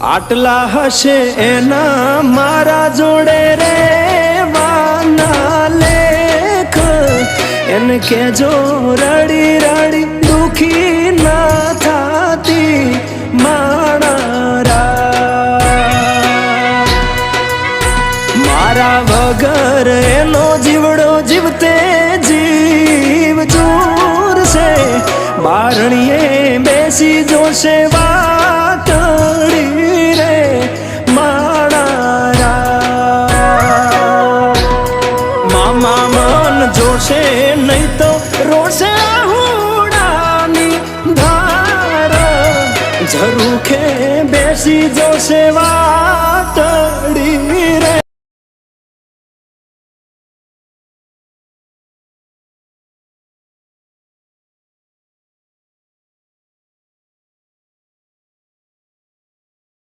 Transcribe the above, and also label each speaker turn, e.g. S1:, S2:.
S1: આટલા હશે એના મારા જોડે રે વાના લેખ એને કેજો રડી રડી દુખી ના થાતી માણા મારા વગર એનો જીવડો જીવતે જીવ જોરશે બારણીએ બેસી જોશે વાતડી રે માણા મામા મન જોશે નહીં તો રોશે હુડાની ધાર ઝરૂખે બેસી જોશે વા